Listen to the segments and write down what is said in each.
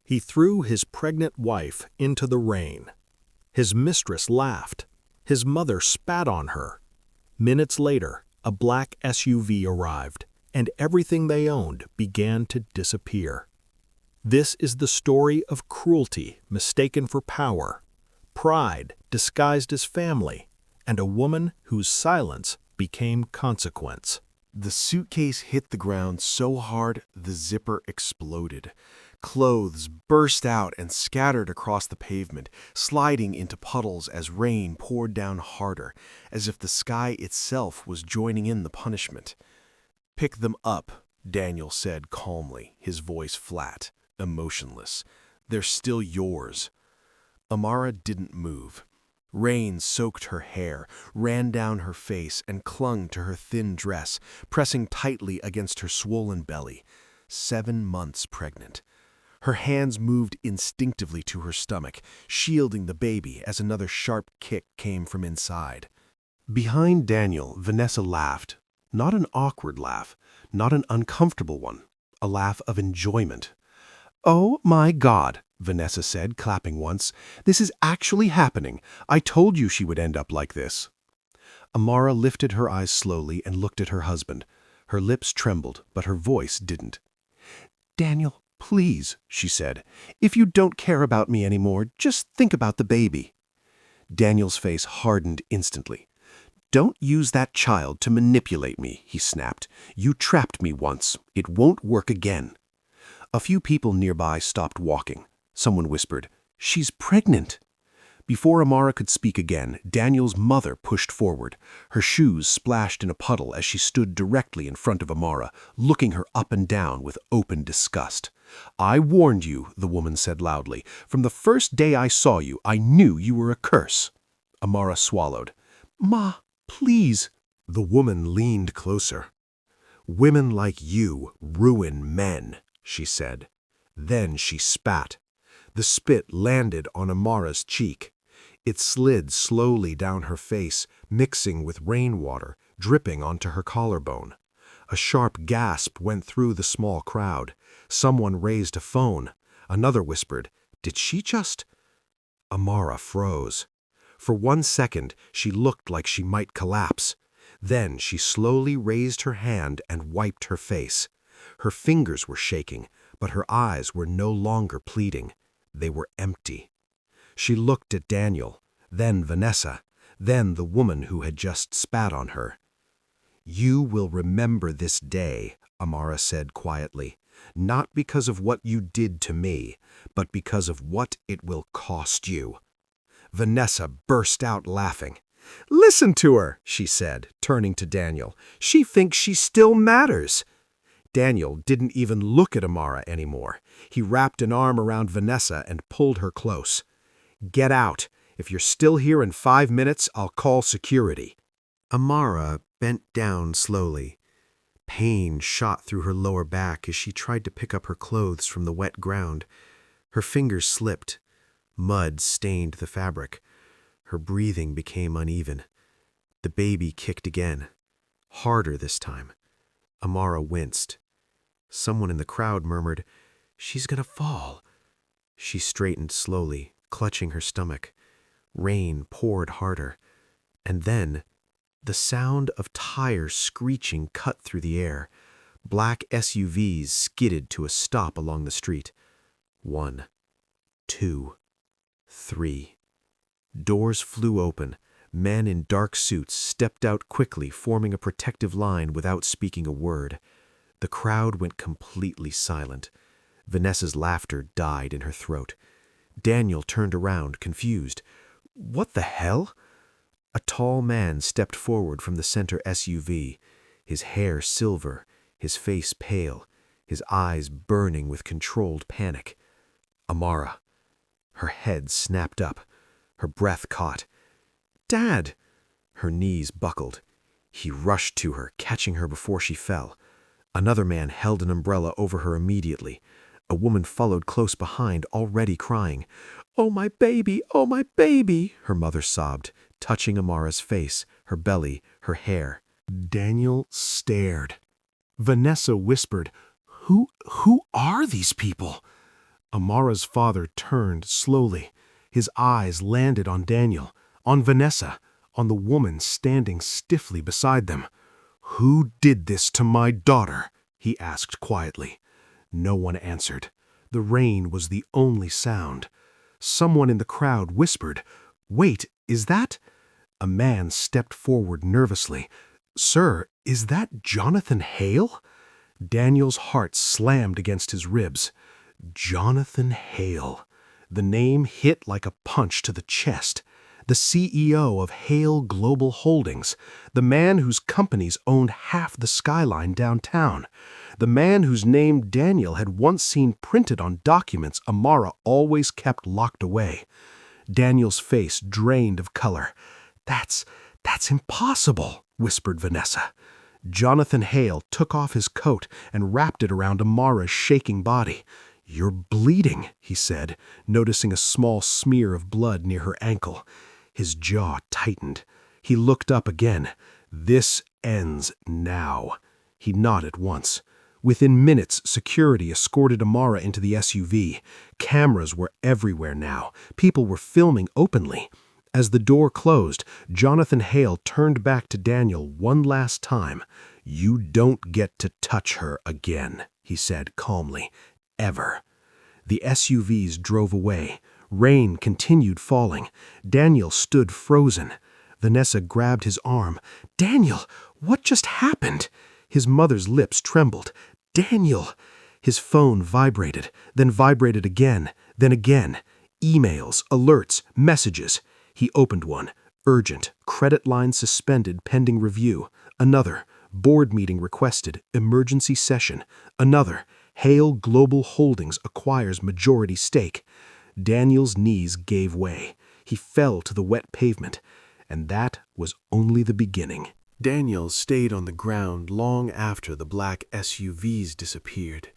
He threw his pregnant wife into the rain. His mistress laughed. His mother spat on her. Minutes later, a black SUV arrived, and everything they owned began to disappear. This is the story of cruelty mistaken for power, pride disguised as family, and a woman whose silence became consequence. The suitcase hit the ground so hard the zipper exploded. Clothes burst out and scattered across the pavement, sliding into puddles as rain poured down harder, as if the sky itself was joining in the punishment. "Pick them up," Daniel said calmly, his voice flat, emotionless. "They're still yours." Amara didn't move. Rain soaked her hair, ran down her face, and clung to her thin dress, pressing tightly against her swollen belly. 7 months pregnant. Her hands moved instinctively to her stomach, shielding the baby as another sharp kick came from inside. Behind Daniel, Vanessa laughed. Not an awkward laugh, not an uncomfortable one, a laugh of enjoyment. "Oh my God," Vanessa said, clapping once. "This is actually happening. I told you she would end up like this." Amara lifted her eyes slowly and looked at her husband. Her lips trembled, but her voice didn't. "Daniel, please," she said, "if you don't care about me anymore, just think about the baby." Daniel's face hardened instantly. "Don't use that child to manipulate me," he snapped. "You trapped me once. It won't work again." A few people nearby stopped walking. Someone whispered, "She's pregnant." Before Amara could speak again, Daniel's mother pushed forward. Her shoes splashed in a puddle as she stood directly in front of Amara, looking her up and down with open disgust. "I warned you," the woman said loudly. "From the first day I saw you, I knew you were a curse." Amara swallowed. "Ma, please." The woman leaned closer. "Women like you ruin men," she said. Then she spat. The spit landed on Amara's cheek. It slid slowly down her face, mixing with rainwater, dripping onto her collarbone. A sharp gasp went through the small crowd. Someone raised a phone. Another whispered, "Did she just—" Amara froze. For 1 second, she looked like she might collapse. Then she slowly raised her hand and wiped her face. Her fingers were shaking, but her eyes were no longer pleading. They were empty. She looked at Daniel, then Vanessa, then the woman who had just spat on her. "You will remember this day," Amara said quietly, "not because of what you did to me, but because of what it will cost you." Vanessa burst out laughing. "Listen to her," she said, turning to Daniel. "She thinks she still matters." Daniel didn't even look at Amara anymore. He wrapped an arm around Vanessa and pulled her close. "Get out. If you're still here in 5 minutes, I'll call security." Amara bent down slowly. Pain shot through her lower back as she tried to pick up her clothes from the wet ground. Her fingers slipped. Mud stained the fabric. Her breathing became uneven. The baby kicked again. Harder this time. Amara winced. Someone in the crowd murmured, "She's gonna fall." She straightened slowly, clutching her stomach. Rain poured harder. And then, the sound of tires screeching cut through the air. Black SUVs skidded to a stop along the street. 1, 2, 3. Doors flew open. Men in dark suits stepped out quickly, forming a protective line without speaking a word. The crowd went completely silent. Vanessa's laughter died in her throat. Daniel turned around, confused. "What the hell?" A tall man stepped forward from the center SUV, his hair silver, his face pale, his eyes burning with controlled panic. Amara. Her head snapped up. Her breath caught. "Dad!" Her knees buckled. He rushed to her, catching her before she fell. Another man held an umbrella over her immediately. A woman followed close behind, already crying. "Oh, my baby! Oh, my baby!" her mother sobbed, touching Amara's face, her belly, her hair. Daniel stared. Vanessa whispered, Who are these people?" Amara's father turned slowly. His eyes landed on Daniel, on Vanessa, on the woman standing stiffly beside them. "Who did this to my daughter?" he asked quietly. No one answered. The rain was the only sound. Someone in the crowd whispered, "Wait, is that—" A man stepped forward nervously. "Sir, is that Jonathan Hale?" Daniel's heart slammed against his ribs. Jonathan Hale. The name hit like a punch to the chest. The CEO of Hale Global Holdings. The man whose companies owned half the skyline downtown. The man whose name Daniel had once seen printed on documents Amara always kept locked away. Daniel's face drained of color. That's impossible," whispered Vanessa. Jonathan Hale took off his coat and wrapped it around Amara's shaking body. "You're bleeding," he said, noticing a small smear of blood near her ankle. His jaw tightened. He looked up again. "This ends now." He nodded once. Within minutes, security escorted Amara into the SUV. Cameras were everywhere now. People were filming openly. As the door closed, Jonathan Hale turned back to Daniel one last time. "You don't get to touch her again," he said calmly. "Ever." The SUVs drove away. Rain continued falling. Daniel stood frozen. Vanessa grabbed his arm. "Daniel, what just happened?" His mother's lips trembled. "Daniel!" His phone vibrated, then vibrated again, then again. Emails, alerts, messages. He opened one. Urgent. Credit line suspended pending review. Another. Board meeting requested. Emergency session. Another. Hale Global Holdings acquires majority stake. Daniel's knees gave way. He fell to the wet pavement. And that was only the beginning. Daniel stayed on the ground long after the black SUVs disappeared.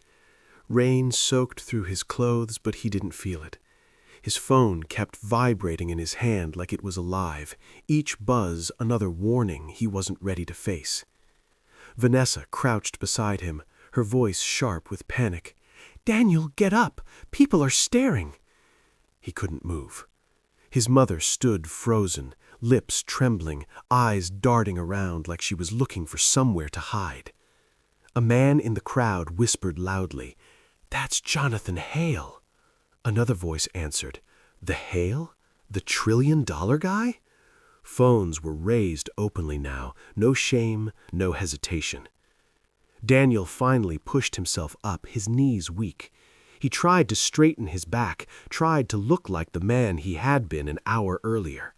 Rain soaked through his clothes, but he didn't feel it. His phone kept vibrating in his hand like it was alive, each buzz another warning he wasn't ready to face. Vanessa crouched beside him, her voice sharp with panic. "Daniel, get up! People are staring!" He couldn't move. His mother stood frozen, lips trembling, eyes darting around like she was looking for somewhere to hide. A man in the crowd whispered loudly, "That's Jonathan Hale." Another voice answered, "The Hale? The $1 trillion guy?" Phones were raised openly now, no shame, no hesitation. Daniel finally pushed himself up, his knees weak. He tried to straighten his back, tried to look like the man he had been an hour earlier.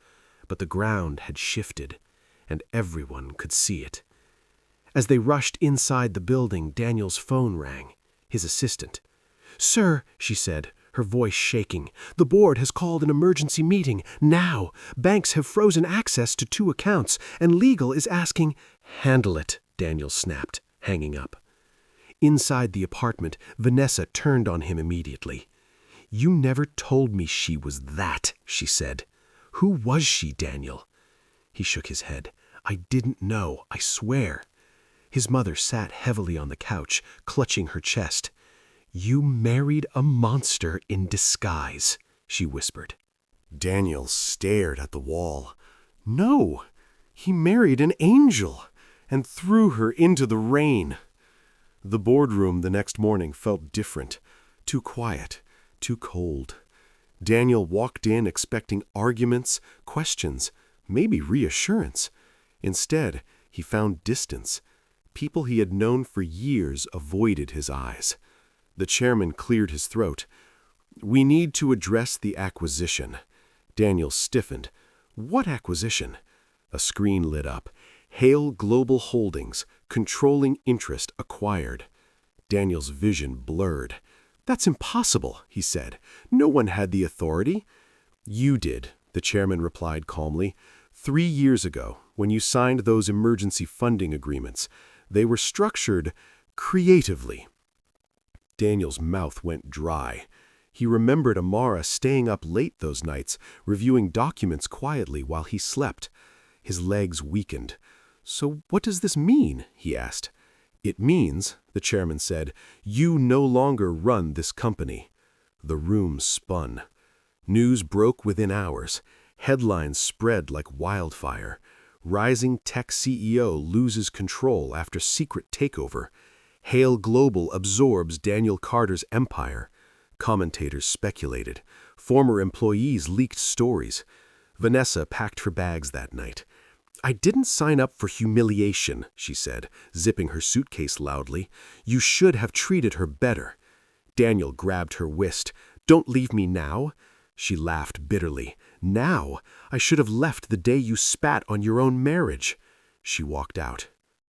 But the ground had shifted, and everyone could see it. As they rushed inside the building, Daniel's phone rang. His assistant. "Sir," she said, her voice shaking, "the board has called an emergency meeting, now. Banks have frozen access to 2 accounts, and legal is asking—" "Handle it," Daniel snapped, hanging up. Inside the apartment, Vanessa turned on him immediately. "You never told me she was that," she said. "Who was she, Daniel?" He shook his head. "I didn't know, I swear." His mother sat heavily on the couch, clutching her chest. "You married a monster in disguise," she whispered. Daniel stared at the wall. "No, he married an angel and threw her into the rain." The boardroom the next morning felt different, too quiet, too cold. Daniel walked in expecting arguments, questions, maybe reassurance. Instead, he found distance. People he had known for years avoided his eyes. The chairman cleared his throat. "We need to address the acquisition." Daniel stiffened. "What acquisition?" A screen lit up. Hale Global Holdings, controlling interest acquired. Daniel's vision blurred. "That's impossible," he said. "No one had the authority." "You did," the chairman replied calmly. 3 years ago, when you signed those emergency funding agreements, they were structured creatively." Daniel's mouth went dry. He remembered Amara staying up late those nights, reviewing documents quietly while he slept. His legs weakened. "So what does this mean?" he asked. "It means," the chairman said, "you no longer run this company." The room spun. News broke within hours. Headlines spread like wildfire. Rising tech CEO loses control after secret takeover. Hale Global absorbs Daniel Carter's empire. Commentators speculated. Former employees leaked stories. Vanessa packed her bags that night. "I didn't sign up for humiliation," she said, zipping her suitcase loudly. "You should have treated her better." Daniel grabbed her wrist. "Don't leave me now." She laughed bitterly. "Now? I should have left the day you spat on your own marriage." She walked out.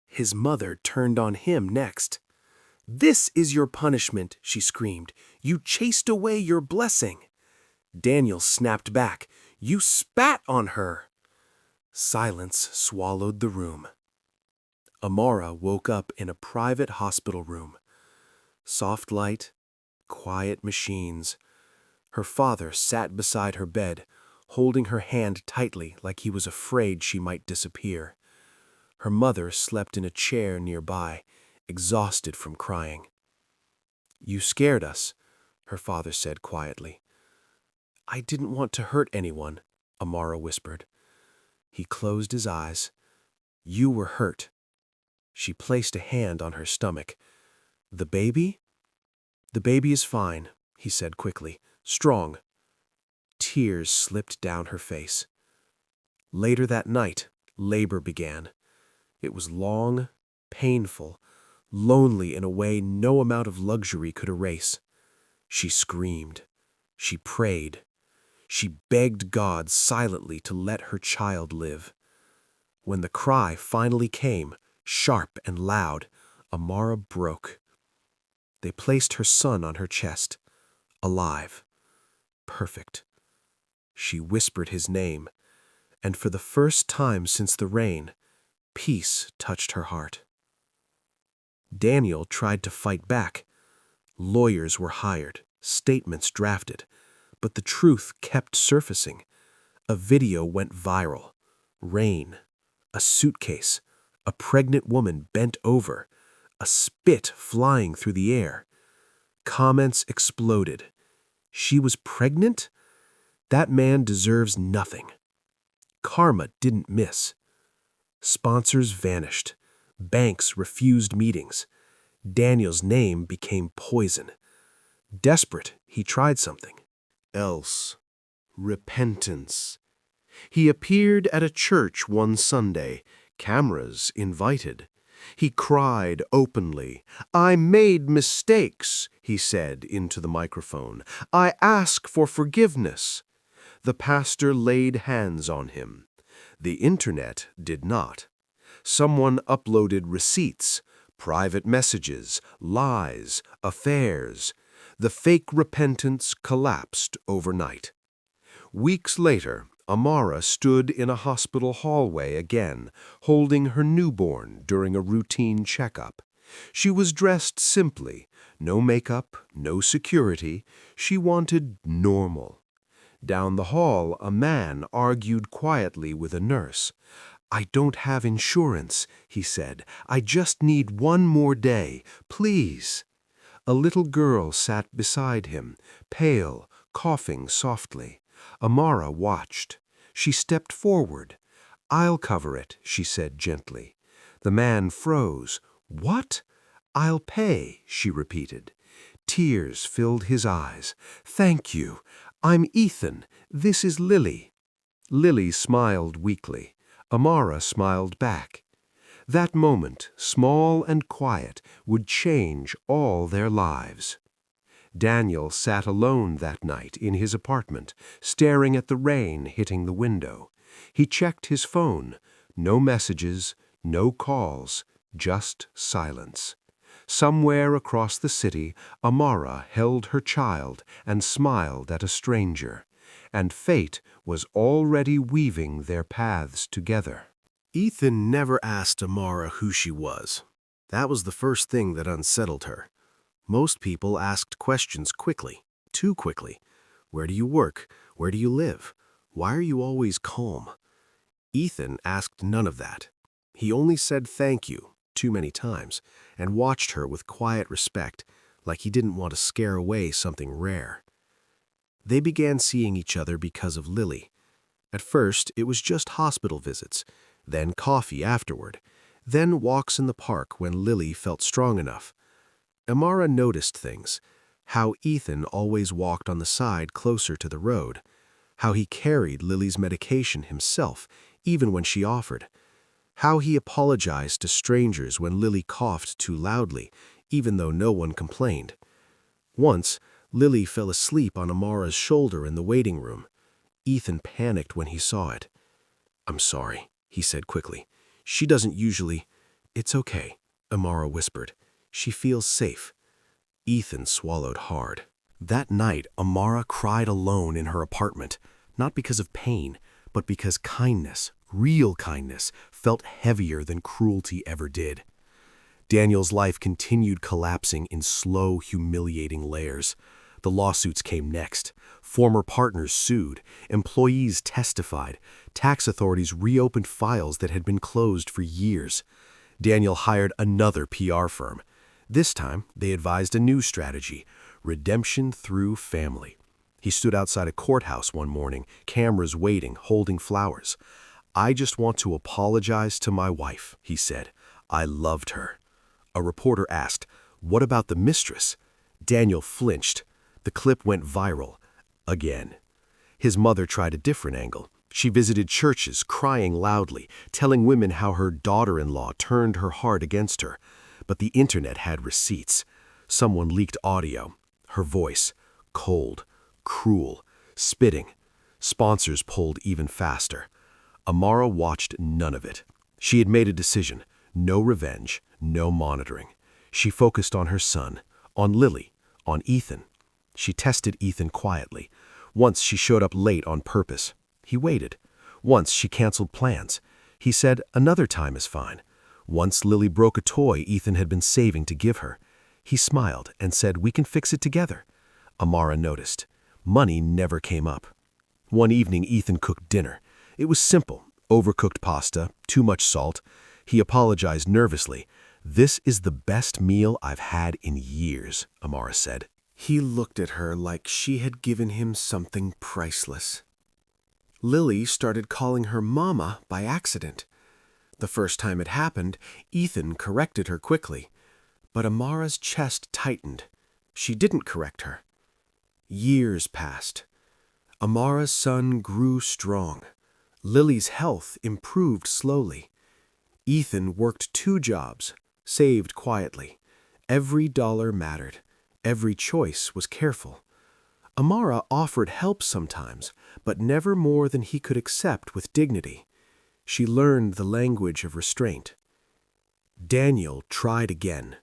His mother turned on him next. "This is your punishment," she screamed. "You chased away your blessing." Daniel snapped back. "You spat on her." Silence swallowed the room. Amara woke up in a private hospital room. Soft light, quiet machines. Her father sat beside her bed, holding her hand tightly like he was afraid she might disappear. Her mother slept in a chair nearby, exhausted from crying. "You scared us," her father said quietly. "I didn't want to hurt anyone," Amara whispered. He closed his eyes. "You were hurt." She placed a hand on her stomach. "The baby?" "The baby is fine," he said quickly. "Strong." Tears slipped down her face. Later that night, labor began. It was long, painful, lonely in a way no amount of luxury could erase. She screamed. She prayed. She begged God silently to let her child live. When the cry finally came, sharp and loud, Amara broke. They placed her son on her chest, alive, perfect. She whispered his name, and for the first time since the rain, peace touched her heart. Daniel tried to fight back. Lawyers were hired, statements drafted, but the truth kept surfacing. A video went viral. Rain, a suitcase, a pregnant woman bent over, a spit flying through the air. Comments exploded. She was pregnant? That man deserves nothing. Karma didn't miss. Sponsors vanished. Banks refused meetings. Daniel's name became poison. Desperate, he tried something else. Repentance. He appeared at a church one Sunday, cameras invited. He cried openly. "I made mistakes," he said into the microphone. "I ask for forgiveness." The pastor laid hands on him. The internet did not. Someone uploaded receipts, private messages, lies, affairs. The fake repentance collapsed overnight. Weeks later, Amara stood in a hospital hallway again, holding her newborn during a routine checkup. She was dressed simply, no makeup, no security. She wanted normal. Down the hall, a man argued quietly with a nurse. "I don't have insurance," he said. "I just need one more day, please." A little girl sat beside him, pale, coughing softly. Amara watched. She stepped forward. "I'll cover it," she said gently. The man froze. "What?" "I'll pay," she repeated. Tears filled his eyes. "Thank you. I'm Ethan. This is Lily." Lily smiled weakly. Amara smiled back. That moment, small and quiet, would change all their lives. Daniel sat alone that night in his apartment, staring at the rain hitting the window. He checked his phone. No messages, no calls, just silence. Somewhere across the city, Amara held her child and smiled at a stranger, and fate was already weaving their paths together. Ethan never asked Amara who she was. That was the first thing that unsettled her. Most people asked questions quickly, too quickly. Where do you work? Where do you live? Why are you always calm? Ethan asked none of that. He only said thank you too many times and watched her with quiet respect, like he didn't want to scare away something rare. They began seeing each other because of Lily. At first, it was just hospital visits, then coffee afterward, then walks in the park when Lily felt strong enough. Amara noticed things: how Ethan always walked on the side closer to the road, how he carried Lily's medication himself, even when she offered, how he apologized to strangers when Lily coughed too loudly, even though no one complained. Once, Lily fell asleep on Amara's shoulder in the waiting room. Ethan panicked when he saw it. "I'm sorry," he said quickly. "She doesn't usually—" "It's okay," Amara whispered. "She feels safe." Ethan swallowed hard. That night, Amara cried alone in her apartment, not because of pain, but because kindness, real kindness, felt heavier than cruelty ever did. Daniel's life continued collapsing in slow, humiliating layers. The lawsuits came next. Former partners sued, employees testified, tax authorities reopened files that had been closed for years. Daniel hired another PR firm. This time, they advised a new strategy: redemption through family. He stood outside a courthouse one morning, cameras waiting, holding flowers. "I just want to apologize to my wife," he said. "I loved her." A reporter asked, "What about the mistress?" Daniel flinched. The clip went viral. Again. His mother tried a different angle. She visited churches, crying loudly, telling women how her daughter-in-law turned her heart against her. But the internet had receipts. Someone leaked audio. Her voice, cold, cruel, spitting. Sponsors pulled even faster. Amara watched none of it. She had made a decision: no revenge, no monitoring. She focused on her son, on Lily, on Ethan. She tested Ethan quietly. Once she showed up late on purpose. He waited. Once she canceled plans. He said another time is fine. Once Lily broke a toy Ethan had been saving to give her. He smiled and said, "We can fix it together." Amara noticed. Money never came up. One evening Ethan cooked dinner. It was simple: overcooked pasta, too much salt. He apologized nervously. "This is the best meal I've had in years," Amara said. He looked at her like she had given him something priceless. Lily started calling her Mama by accident. The first time it happened, Ethan corrected her quickly. But Amara's chest tightened. She didn't correct her. Years passed. Amara's son grew strong. Lily's health improved slowly. Ethan worked 2 jobs, saved quietly. Every dollar mattered. Every choice was careful. Amara offered help sometimes, but never more than he could accept with dignity. She learned the language of restraint. Daniel tried again.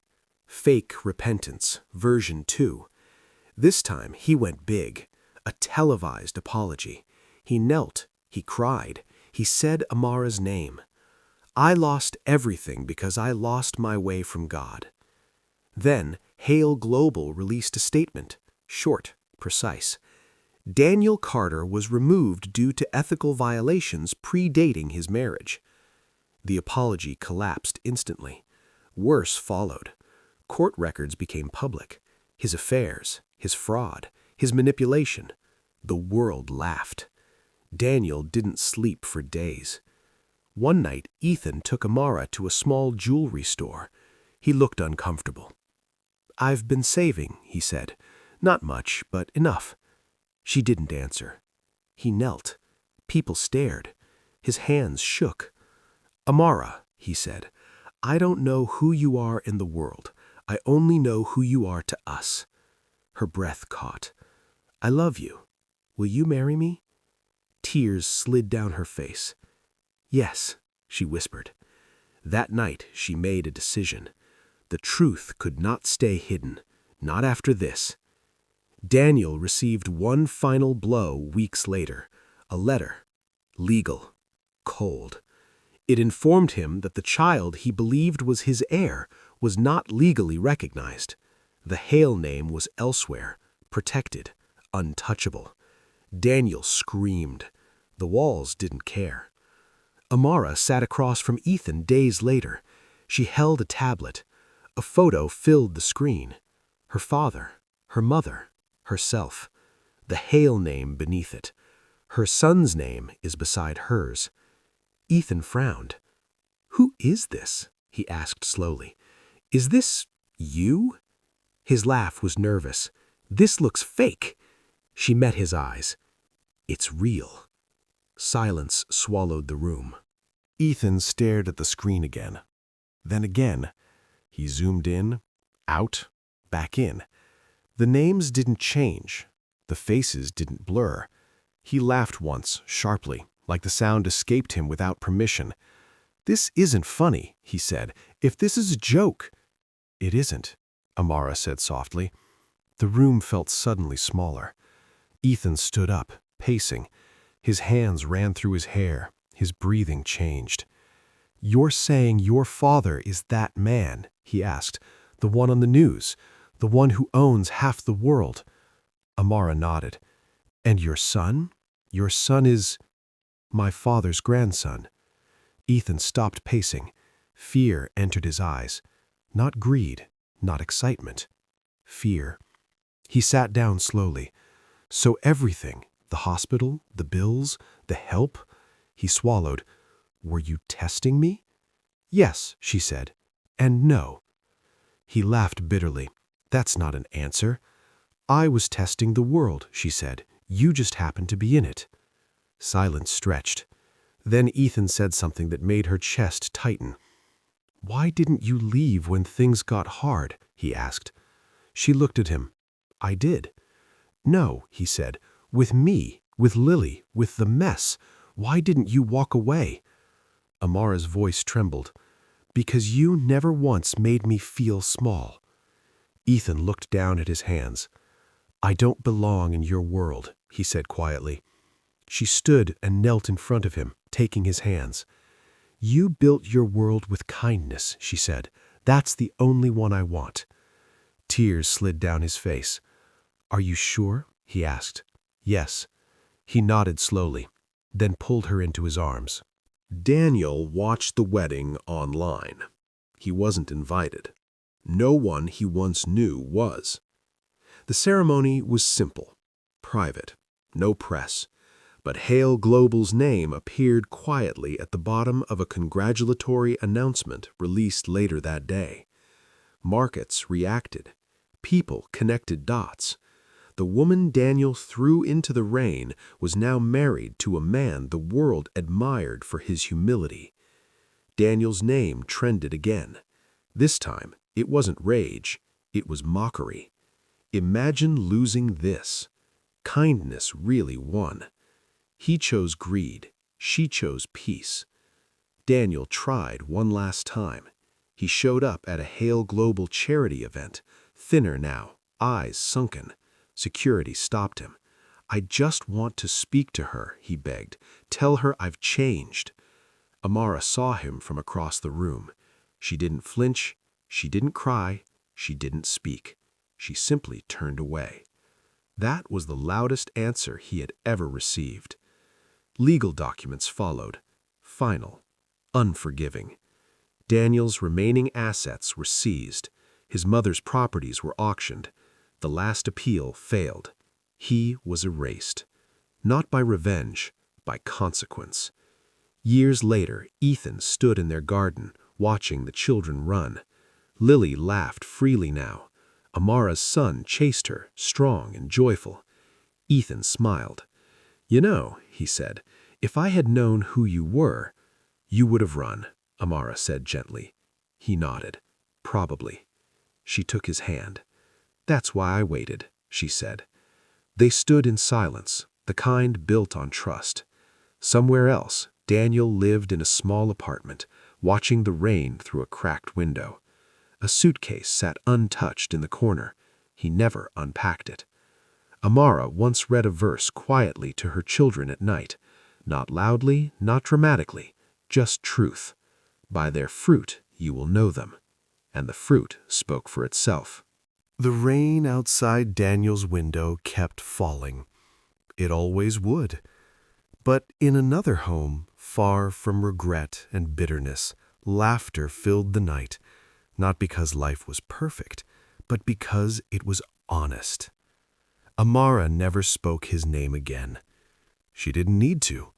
Fake repentance, version 2. This time he went big. A televised apology. He knelt. He cried. He said Amara's name. "I lost everything because I lost my way from God." Then Hale Global released a statement, short, precise. Daniel Carter was removed due to ethical violations predating his marriage. The apology collapsed instantly. Worse followed. Court records became public. His affairs, his fraud, his manipulation. The world laughed. Daniel didn't sleep for days. One night, Ethan took Amara to a small jewelry store. He looked uncomfortable. "I've been saving," he said. "Not much, but enough." She didn't answer. He knelt. People stared. His hands shook. "Amara," he said, "I don't know who you are in the world. I only know who you are to us." Her breath caught. "I love you. Will you marry me?" Tears slid down her face. "Yes," she whispered. That night she made a decision. The truth could not stay hidden, not after this. Daniel received one final blow weeks later, a letter, legal, cold. It informed him that the child he believed was his heir was not legally recognized. The Hale name was elsewhere, protected, untouchable. Daniel screamed. The walls didn't care. Amara sat across from Ethan days later. She held a tablet. A photo filled the screen. Her father, her mother, herself. the Hale name beneath it. Her son's name is beside hers. Ethan frowned. "Who is this?" he asked slowly. "Is this you?" His laugh was nervous. "This looks fake." She met his eyes. "It's real." Silence swallowed the room. Ethan stared at the screen again. Then again. He zoomed in, out, back in. The names didn't change. The faces didn't blur. He laughed once, sharply, like the sound escaped him without permission. "This isn't funny," he said. "If this is a joke—" "It isn't," Amara said softly. The room felt suddenly smaller. Ethan stood up, pacing. His hands ran through his hair. His breathing changed. "You're saying your father is that man?" he asked. "The one on the news? The one who owns half the world?" Amara nodded. "And your son? Your son is—" "My father's grandson." Ethan stopped pacing. Fear entered his eyes. Not greed, not excitement. Fear. He sat down slowly. "So everything, the hospital, the bills, the help—" He swallowed. "Were you testing me?" "Yes," she said. "And no." He laughed bitterly. "That's not an answer." "I was testing the world," she said. "You just happened to be in it." Silence stretched. Then Ethan said something that made her chest tighten. "Why didn't you leave when things got hard?" he asked. She looked at him. "I did." "No," he said. "With me, with Lily, with the mess. Why didn't you walk away?" Amara's voice trembled. "Because you never once made me feel small." Ethan looked down at his hands. "I don't belong in your world," he said quietly. She stood and knelt in front of him, taking his hands. "You built your world with kindness," she said. "That's the only one I want." Tears slid down his face. "Are you sure?" he asked. "Yes." He nodded slowly, then pulled her into his arms. Daniel watched the wedding online. He wasn't invited. No one he once knew was. The ceremony was simple, private, no press, but Hale Global's name appeared quietly at the bottom of a congratulatory announcement released later that day. Markets reacted. People connected dots. The woman Daniel threw into the rain was now married to a man the world admired for his humility. Daniel's name trended again. This time, it wasn't rage, it was mockery. Imagine losing this. Kindness really won. He chose greed, she chose peace. Daniel tried one last time. He showed up at a Hale Global charity event, thinner now, eyes sunken. Security stopped him. "I just want to speak to her," he begged. "Tell her I've changed." Amara saw him from across the room. She didn't flinch, she didn't cry, she didn't speak. She simply turned away. That was the loudest answer he had ever received. Legal documents followed. Final. Unforgiving. Daniel's remaining assets were seized. His mother's properties were auctioned. The last appeal failed. He was erased. Not by revenge, by consequence. Years later, Ethan stood in their garden, watching the children run. Lily laughed freely now. Amara's son chased her, strong and joyful. Ethan smiled. "You know," he said, "if I had known who you were—" "You would have run," Amara said gently. He nodded. "Probably." She took his hand. "That's why I waited," she said. They stood in silence, the kind built on trust. Somewhere else, Daniel lived in a small apartment, watching the rain through a cracked window. A suitcase sat untouched in the corner. He never unpacked it. Amara once read a verse quietly to her children at night, not loudly, not dramatically, just truth. "By their fruit you will know them." And the fruit spoke for itself. The rain outside Daniel's window kept falling. It always would. But in another home, far from regret and bitterness, laughter filled the night, not because life was perfect, but because it was honest. Amara never spoke his name again. She didn't need to.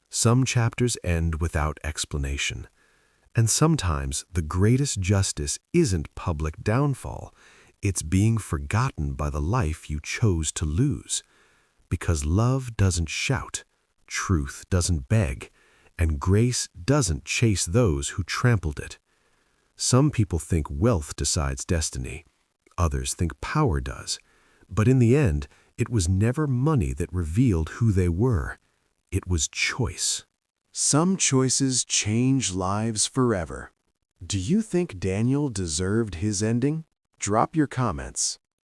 Some chapters end without explanation. And sometimes the greatest justice isn't public downfall. It's being forgotten by the life you chose to lose. Because love doesn't shout, truth doesn't beg, and grace doesn't chase those who trampled it. Some people think wealth decides destiny. Others think power does. But in the end, it was never money that revealed who they were. It was choice. Some choices change lives forever. Do you think Daniel deserved his ending? Drop your comments.